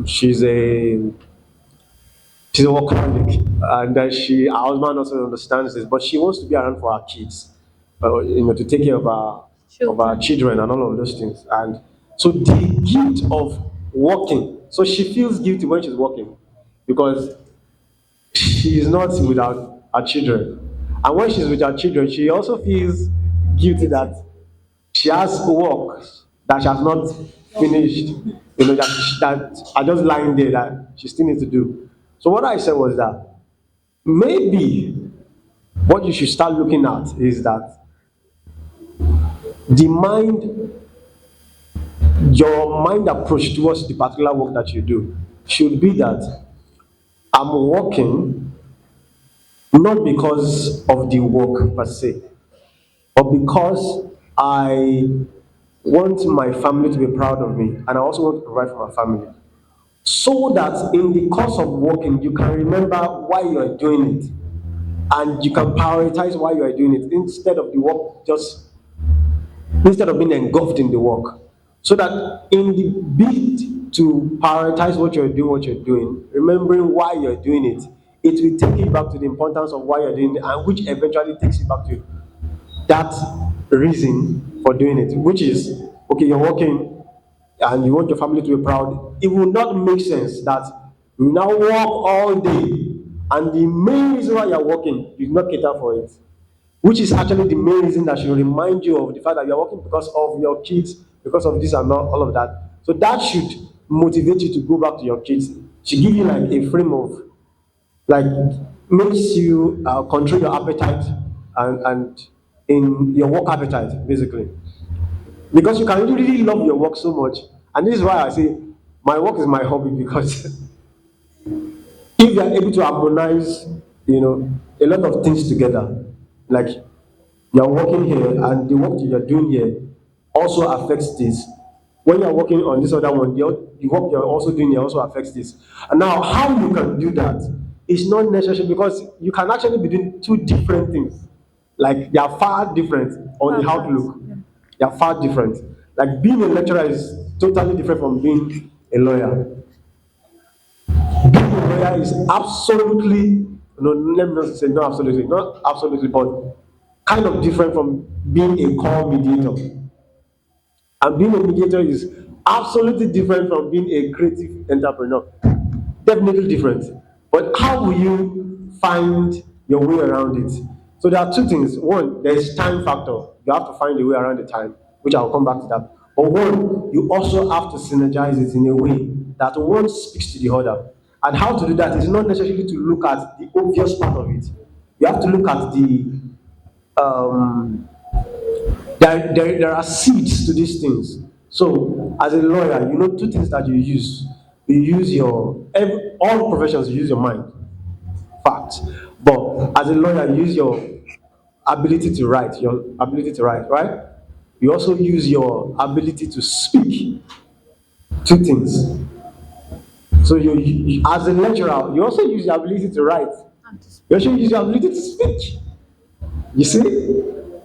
She's a workaholic, and her husband also understands this, but she wants to be around for her kids, to take care of her Children. children and all of those things. And so the guilt of working, so she feels guilty when she's working because she is not with her children. And when she's with her children, she also feels guilty that she has work that she has not finished, that are just lying there that she still needs to do. So what I said was that maybe what you should start looking at is that the mind, your mind approach towards the particular work that you do should be that I'm working not because of the work per se, but because I want my family to be proud of me and I also want to provide for my family. So that in the course of working, you can remember why you are doing it and you can prioritize why you are doing it instead of being engulfed in the work. So that in the bid to prioritize what you're doing, remembering why you're doing it, it will take you back to the importance of why you're doing it, and which eventually takes you back to that reason for doing it, which is okay, you're working and you want your family to be proud. It will not make sense that you now work all day and the main reason why you're working, you do not cater for it, which is actually the main reason that should remind you of the fact that you're working because of your kids, because of this and not all of that. So that should motivate you to go back to your kids. Should give you like a frame of, like, makes you control your appetite and in your work appetite basically, because you can really love your work so much. And this is why I say my work is my hobby, because if you are able to harmonize, a lot of things together, like you're working here and the work that you're doing here also affects this. When you're working on this other one, the work you're also doing here also affects this. And now, how you can do that is not necessary, because you can actually be doing two different things. Like, they are far different on the outlook. They are far different. Like, being a lecturer is totally different from being a lawyer. Being a lawyer is absolutely, no, let me not say not absolutely, but kind of different from being a core mediator. And being a mediator is absolutely different from being a creative entrepreneur. Definitely different. But how will you find your way around it? So there are two things. One, there is time factor. You have to find a way around the time, which I'll come back to that. But one, you also have to synergize it in a way that one speaks to the other. And how to do that is not necessarily to look at the obvious part of it. You have to look at um, there are seeds to these things. So, as a lawyer, two things that you use. you use all professions, you use your mind. Fact. But as a lawyer, you use your ability to write, right? You also use your ability to speak. Two things. So as a lecturer, you also use your ability to write. You also use your ability to speak. You see?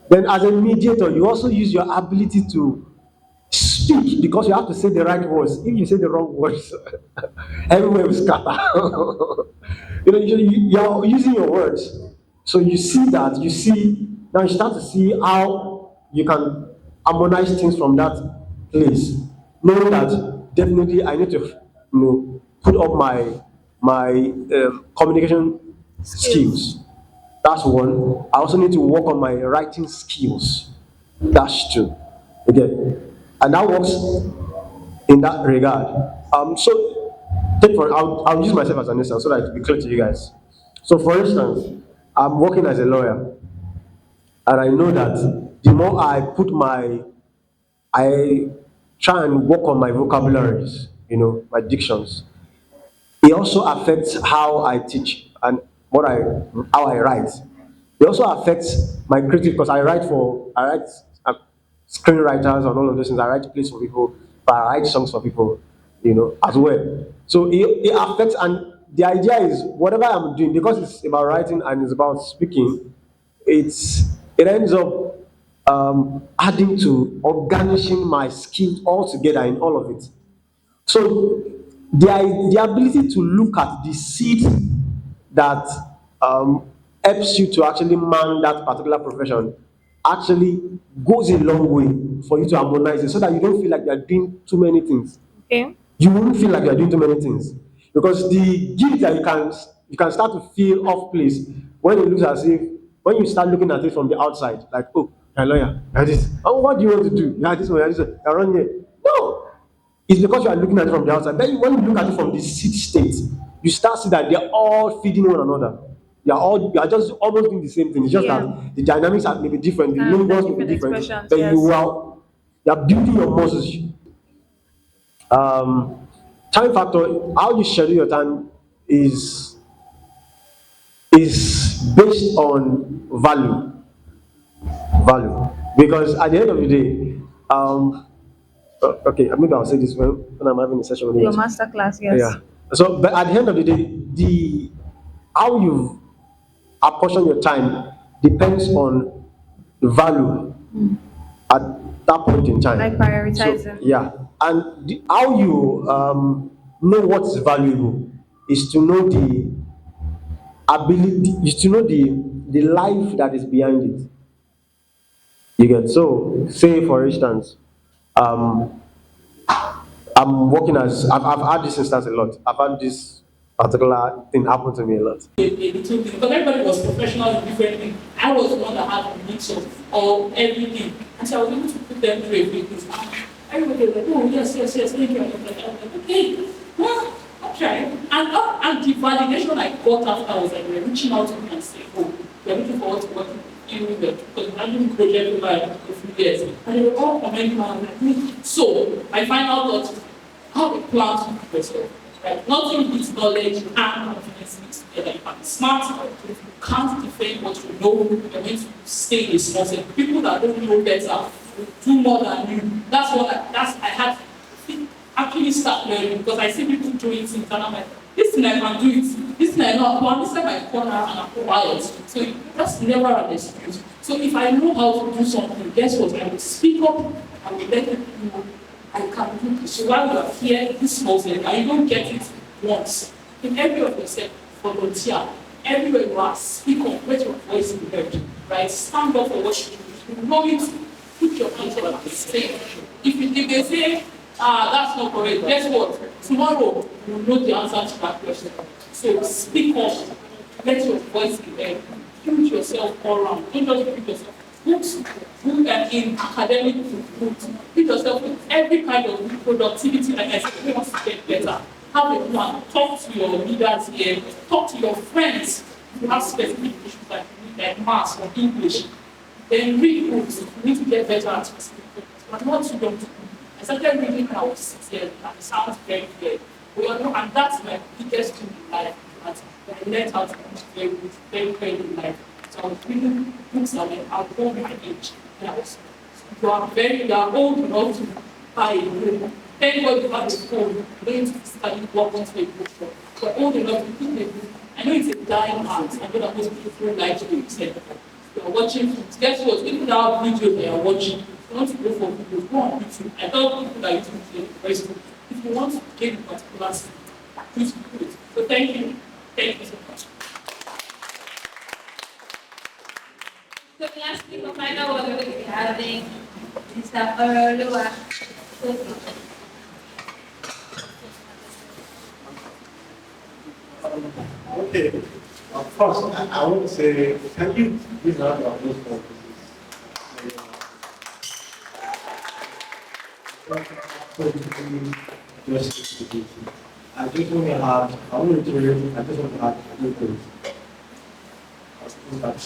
Then as a mediator, you also use your ability to speak because you have to say the right words. If you say the wrong words, everywhere will scatter. You're using your words. So you see that, now you start to see how you can harmonize things from that place. Knowing that definitely I need to, put up my communication skills. That's one. I also need to work on my writing skills. That's two. Again. And that works in that regard. So I'll use myself as an instance so that it will be clear to you guys. So for instance, I'm working as a lawyer, and I know that the more I try and work on my vocabularies, my dictions, it also affects how I teach and how I write. It also affects my creative because I write screenwriters and all of those things. I write plays for people, but I write songs for people, as well. So it affects, and the idea is whatever I'm doing, because it's about writing and it's about speaking, it ends up adding to or garnishing my skills altogether in all of it. So the ability to look at the seed that helps you to actually man that particular profession actually goes a long way for you to harmonize it so that you don't feel like you're doing too many things. Okay. You won't feel like you're doing too many things because the gift that you can start to feel off place when it looks as if when you start looking at it from the outside, like, oh, you're a lawyer, you're this. Oh, what do you want to do? You're this one, you're this one, you're running here. No, it's because you are looking at it from the outside. Then when you look at it from the seed state, you start see that they're all feeding one another. You are just almost doing the same thing. It's just Yeah. that the dynamics are maybe different, the numbers may be Different different, expressions, but yes. you are building your muscles. Um, Time factor, how you schedule your time is based on value. Because at the end of the day, okay, maybe I'll say this when I'm having a session with you Your guys. master class, yes. Yeah. So, but at the end of the day, the how you apportion your time depends on the value at that point in time. Like prioritizing. So, yeah, and how you know what's valuable is to know the life that is behind it. You get so say for instance, um, I'm working as I've had this instance a lot. I've had this particular thing happen to me a lot. A little bit because everybody was professional in different things. I was the one that had a mix of all everything, and so I was able to put them through a few things. And everybody was like, "Oh yes, thank you." I was like, "Okay, well, I'm trying." And the validation I got after I was like, "We're reaching out to me and saying, oh, we're looking forward to working with you because we're having project over a few years," and they were all commenting on like me. So my final thought. How a plan to keep yourself. Right? Nothing beats knowledge and confidence mixed together. You can be smart, but if you can't defend what you know, you're going to stay in a small set. People that don't know better will do more than you. I had to actually start learning because I see people doing things and I'm like, this thing I can do it, this thing I know, but this time I corner and I'm quiet. So that's never an excuse. So if I know how to do something, guess what? I will speak up, I will let people know. I can do this. So while you are here, this small thing, and you don't get it once. In every of yourself, volunteer. Everywhere you are, speak up, let your voice be heard. Right? Stand up for what you do. You know it, put your hands up and say. If they say, that's not correct, guess what? Tomorrow you will know the answer to that question. So speak up, let your voice be heard. Build yourself all around. Don't just build yourself. Books, in academic books, put yourself with every kind of productivity, like I said, who wants to get better. Have a plan, talk to your leaders here, talk to your friends. If you have specific issues like maths or English, then read books. You need to get better at specific books. But not too young to do. I started reading when I was 6 years, and it sounds very weird. We are not, and that's my biggest thing in life. That I learned how to be very, very in life. So I was reading books that were above my age. And I was, you are old enough to buy a book. Thank God you have a phone. You don't need to physically walk into a bookstore. You're old enough to pick a book. I know it's a dying art. I know that most people don't like to accept. You're watching films. Guess what? Even now videos that you're watching, if you want to go for videos, go on YouTube. I tell people that YouTube is very simple. If you want to get a particular skill, please do it. So thank you. Thank you so much. So lastly, for final word, we're going to be having Mr. Orolua. Okay. First, I want to say, can you please have your applause for this? Just I just want to have, I want to I just want to have a few things. Like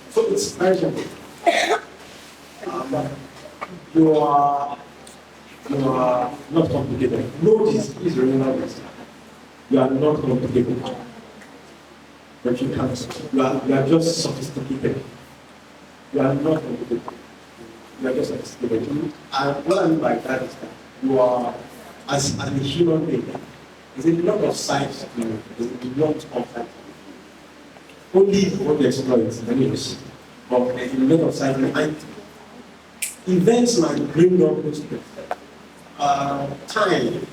so it's very simple. Um, you are not complicated. Notice, please remember this. You are not complicated. But you can't. You are just sophisticated. You are not complicated. You are just sophisticated. And what I mean by that is that you are, as a human being, there's a lot of sides to you. There's a lot of sides. Only if you want to explore it, anyways. But there's a lot of sides behind it. Events might bring up those things. Time,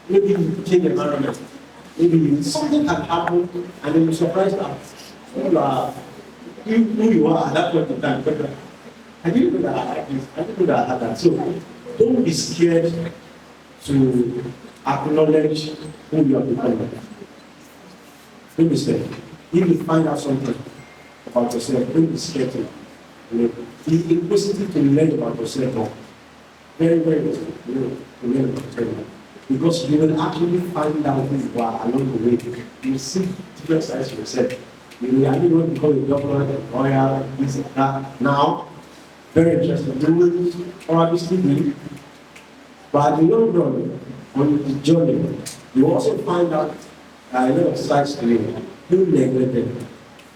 maybe you change environment, maybe something can happen and then you're surprised that who you are at that point in time. But I didn't know that I like this, I didn't know that I had that. So don't be scared to acknowledge who you are becoming. Don't be scared. If you find out something about yourself, don't be scared to be inquisitive to learn about yourself more. Very, very good. Because you will actually find out who you are along the way. You see different sides of yourself. You will actually want to become a doctor, a lawyer, this and that. Now, very interesting. You will probably still be, but in the long run, on the journey, you also find out a lot of sides to you. You neglect them,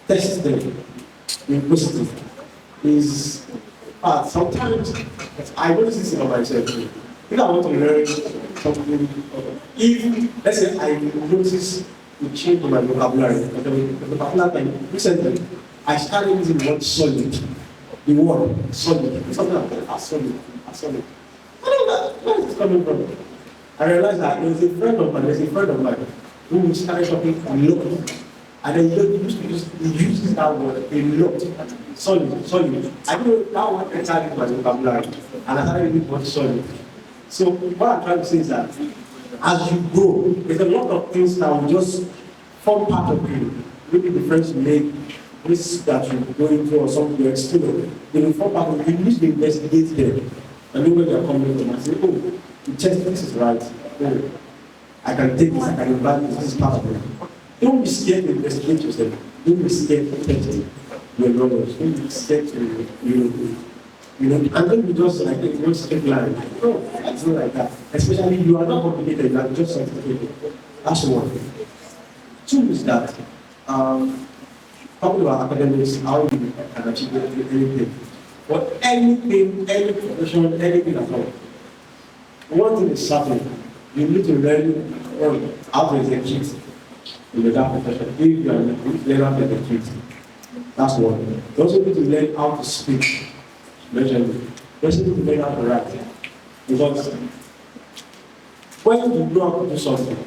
test them, inquisitive. Is sometimes I notice this about myself. If I want to learn something, if let's say I notice to change my vocabulary, the particular time recently I started using the word solid. The word solid. Something like solid. I don't know where is this coming from. I realized that there's a friend of mine who started talking a lot. And then he uses that word a lot. Solid. I know that word entered into my vocabulary, and I started using the word solid. So what I'm trying to say is that as you grow, there's a lot of things that will just form part of you. Maybe the friends you make, risks that you're going through or something you're experiencing, they will form part of you. You need to investigate them. And know where they're coming from and say, oh, the test this is right. Oh, I can take this, I can invite this is part of me. Don't be scared to investigate yourself. Don't be scared to test your knowledge. Don't be scared to, and don't be just like a one straight line. No, it's not like that. Especially you are not complicated, you are just sophisticated. That's one. Two is that, talking about academics, how you can achieve anything. But anything, any profession, anything at all. One thing is certain, you need to learn how to execute in that profession. If you are learn how to execute, that's one. You also need to learn how to speak. You also need to learn how to write. Because when you know how to do something,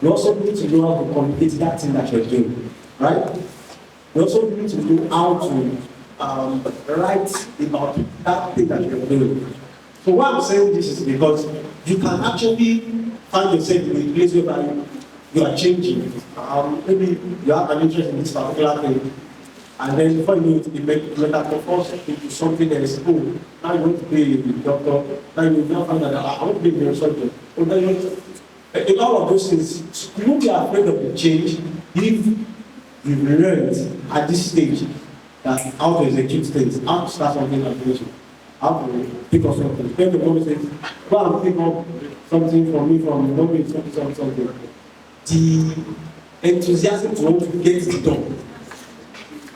you also need to know how to complete that thing that you're doing. Right? You also need to know how to write about that thing that you're doing. So why I'm saying this is because you can actually find yourself in a place where you are changing. Maybe you have an interest in this particular thing, and then before you know it, you metamorphose into something else. Oh, now you want to be a doctor. Now you now find that I want to be a neurosurgeon. Oh, now in all of those things, you won't be afraid of the change if you've learned at this stage that how to execute things, how to start something and finish it, how to think of something. Then the mom says, go and think of something for me from the moment something. The enthusiasm to want to get it done.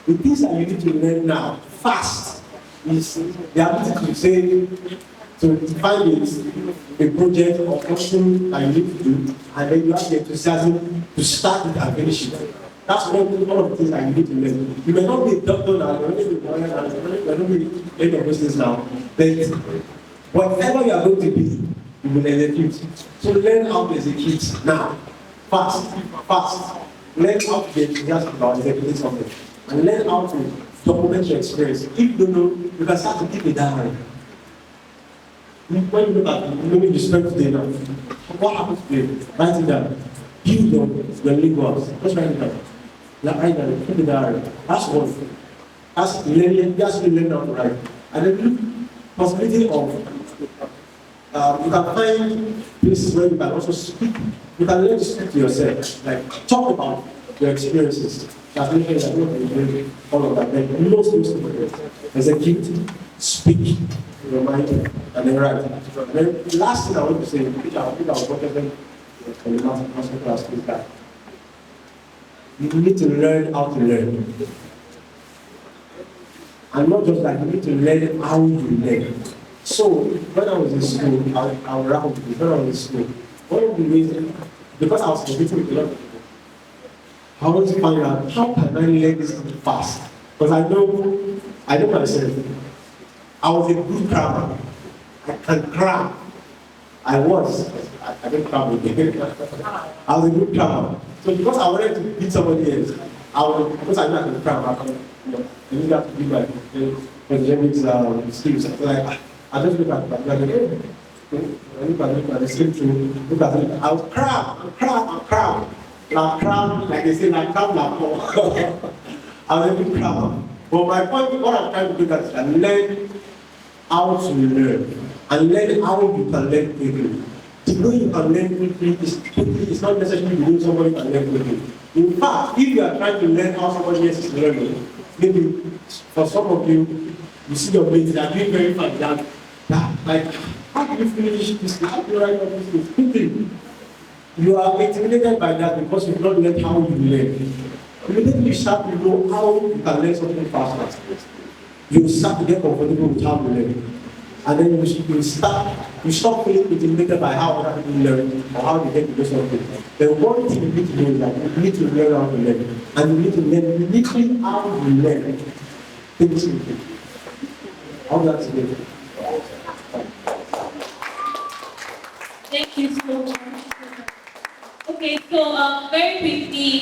The things that you need to learn now, fast, is the ability to say, to define it, a project or something that you need to do, and then you have the enthusiasm to start it and finish it. That's one of the things that you need to learn. You may not be a doctor now, you may not be a lawyer now, you may not be any of those things now, but whatever you are going to be, you will execute. So learn how to execute now. Fast. Learn how to be enthusiastic about executing something. And learn how to document your experience. If you don't know, you can start to keep a diary. When you look at it, maybe you spend today now. What happened today? Write it down. Build on your linguals. Just write it down. Write it down. Keep a diary. That's one. That's learning. That's learning how to write. And then look, possibility of you can find places where you can also speak. You can learn to speak to yourself. Like talk about your experiences. That's making that you all of that. Like you know those things. Execute, speak, remind, and then write. And then the last thing I want to say, which I think I was working on the master class, is that you need to learn how to learn. And not just that, you need to learn how you learn. So when I was in school, I'll wrap up with when I was in school. One of the reasons, because I was competing with a lot of people, I wanted to find out how can I learn this thing fast? Because I know myself. I was a good crammer. I can cram. I didn't cram again. I was a good crammer. So because I wanted to beat somebody else, because I knew I could cram, I knew that to be my academic skills. I just look at it. Look at the same thing. Look at it. I would cram. Like they say, like cram, like more. I was a good crammer. But my point, what I'm trying to do is learn how to learn. And learn how you can learn quickly. To know you can learn quickly is not necessarily you know somebody can learn quickly. In fact, if you are trying to learn how somebody else is learning, maybe for some of you, you see your mates that are doing very fast. Like, how do you finish this? How do you write all these things quickly? You are intimidated by that because you've not learned how you learn. Immediately you start to know how you can learn something faster. You start to get comfortable with how you learn. And then you stop feeling intimidated by how other people learn or how they get to do something. The one thing you need to know is that you need to learn how to learn. And you need to learn literally how you learn things quickly. How that's it. Thank you so much. Okay, so very quickly,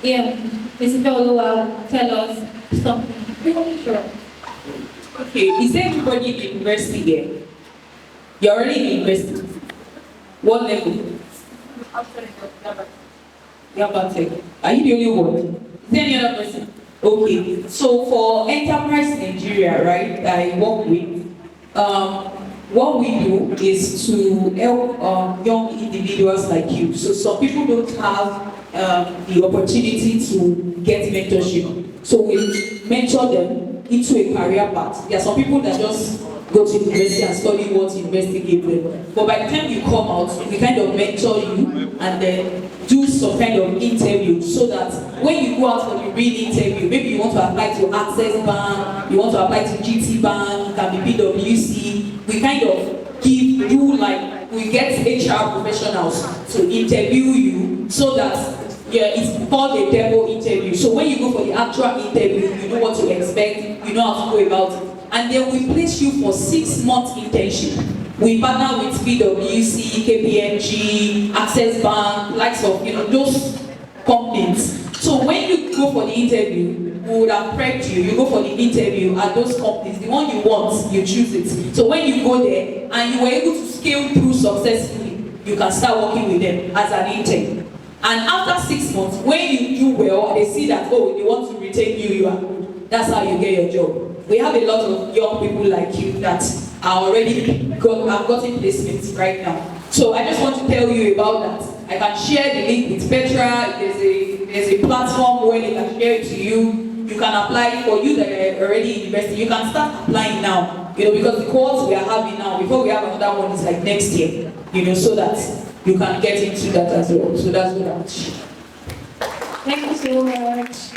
Mrs. Oluwa, tell us something. Sure. Okay, is there everybody in university here? You're already in university. What level? Yakha. Are you the only one? Is there any other person? Okay, so for Enterprise Nigeria, right, that I work with, what we do is to help young individuals like you. So some people don't have the opportunity to get mentorship. So we mentor them into a career path. There are some people that just go to university and study what university gave them. But by the time you come out, we kind of mentor you and then do some kind of interview so that when you go out for the real interview, maybe you want to apply to Access Bank, you want to apply to GT Bank, it can be PwC, we kind of give you we get HR professionals to interview you so that it's called a demo interview. So when you go for the actual interview, you know what to expect, you know how to go about it. And then we place you for 6 months internship. We partner with PwC, KPMG, Access Bank, likes of those companies. So when you go for the interview, we would have prepped you. You go for the interview at those companies. The one you want, you choose it. So when you go there and you were able to scale through successfully, you can start working with them as an intern. And after 6 months, when you do well, they see that, they want to retain you, that's how you get your job. We have a lot of young people like you that are already have gotten placements right now. So I just want to tell you about that. I can share the link with Petra. There's a platform where they can share it to you. you can apply. For you that are already in university, you can start applying now, because the course we are having now, before we have another one, is like next year, so that you can get into that as well. So that's what I want to share. Thank you so much.